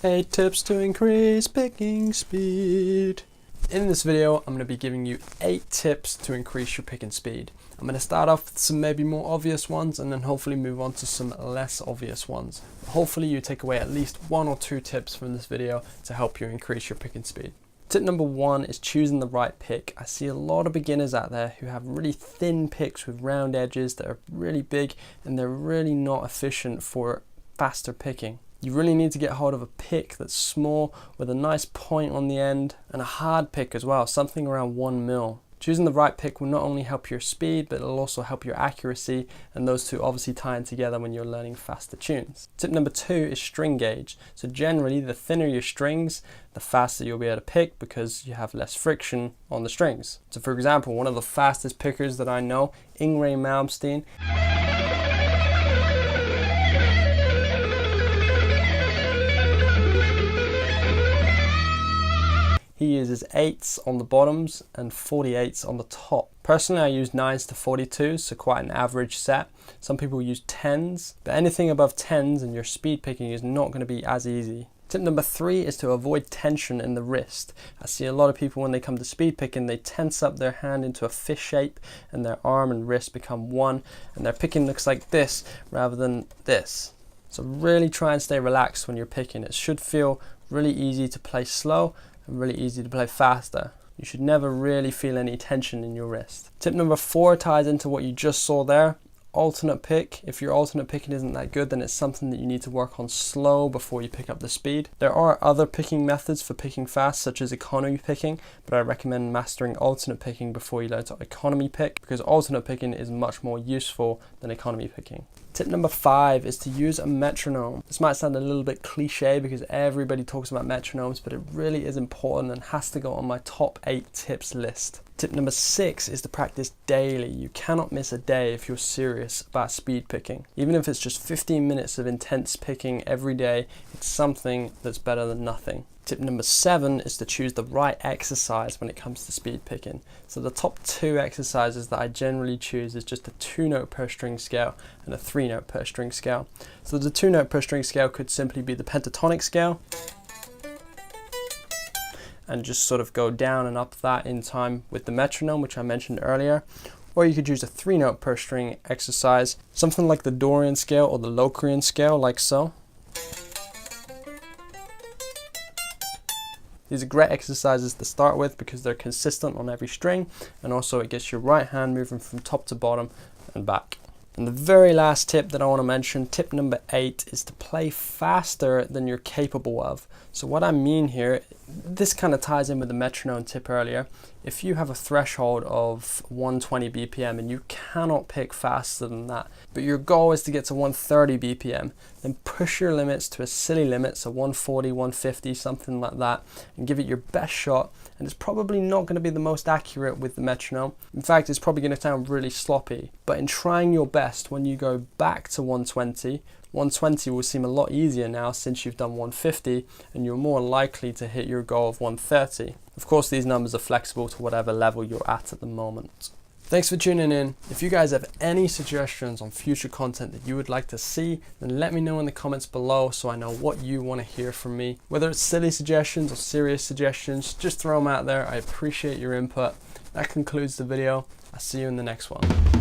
8 tips to increase picking speed. In this video, I'm going to be giving you 8 tips to increase your picking speed. I'm going to start off with some maybe more obvious ones and then hopefully move on to some less obvious ones. Hopefully you take away at least 1 or 2 tips from this video to help you increase your picking speed. Tip number 1 is choosing the right pick. I see a lot of beginners out there who have really thin picks with round edges that are really big and they're really not efficient for faster picking. You really need to get hold of a pick that's small with a nice point on the end and a hard pick as well, something around 1 mil. Choosing the right pick will not only help your speed, but it'll also help your accuracy, and those two obviously tie in together when you're learning faster tunes. Tip number 2 is string gauge. So generally, the thinner your strings, the faster you'll be able to pick because you have less friction on the strings. So for example, one of the fastest pickers that I know, Ingray Malmsteen, he uses 8s on the bottoms and 48s on the top. Personally, I use 9s to 42s, so quite an average set. Some people use 10s, but anything above 10s and your speed picking is not going to be as easy. Tip number 3 is to avoid tension in the wrist. I see a lot of people when they come to speed picking, they tense up their hand into a fish shape and their arm and wrist become one, and their picking looks like this rather than this. So really try and stay relaxed when you're picking. It should feel really easy to play slow and really easy to play faster. You should never really feel any tension in your wrist. Tip number 4 ties into what you just saw there. Alternate pick. If your alternate picking isn't that good, then it's something that you need to work on slow before you pick up the speed. There are other picking methods for picking fast, such as economy picking, but I recommend mastering alternate picking before you learn to economy pick, because alternate picking is much more useful than economy picking. Tip number 5 is to use a metronome. This might sound a little bit cliche because everybody talks about metronomes, but it really is important and has to go on my top 8 tips list. Tip number 6 is to practice daily. You cannot miss a day if you're serious about speed picking. Even if it's just 15 minutes of intense picking every day, it's something that's better than nothing. Tip number 7 is to choose the right exercise when it comes to speed picking. So the top 2 exercises that I generally choose is just a 2-note per string scale and a 3-note per string scale. So the 2-note per string scale could simply be the pentatonic scale, and just sort of go down and up that in time with the metronome, which I mentioned earlier. Or you could use a 3-note per string exercise, something like the Dorian scale or the Locrian scale, like so. These are great exercises to start with because they're consistent on every string, and also it gets your right hand moving from top to bottom and back. And the very last tip that I want to mention, tip number 8, is to play faster than you're capable of. So what I mean here, this kind of ties in with the metronome tip earlier. If you have a threshold of 120 BPM and you cannot pick faster than that, but your goal is to get to 130 BPM, then push your limits to a silly limit, so 140, 150, something like that, and give it your best shot. And it's probably not going to be the most accurate with the metronome. In fact, it's probably going to sound really sloppy. But in trying your best, when you go back to 120 will seem a lot easier now since you've done 150, and you're more likely to hit your goal of 130. Of course, these numbers are flexible to whatever level you're at the moment. Thanks for tuning in. If you guys have any suggestions on future content that you would like to see, then let me know in the comments below so I know what you want to hear from me. Whether it's silly suggestions or serious suggestions, just throw them out there. I appreciate your input. That concludes the video. I'll see you in the next one.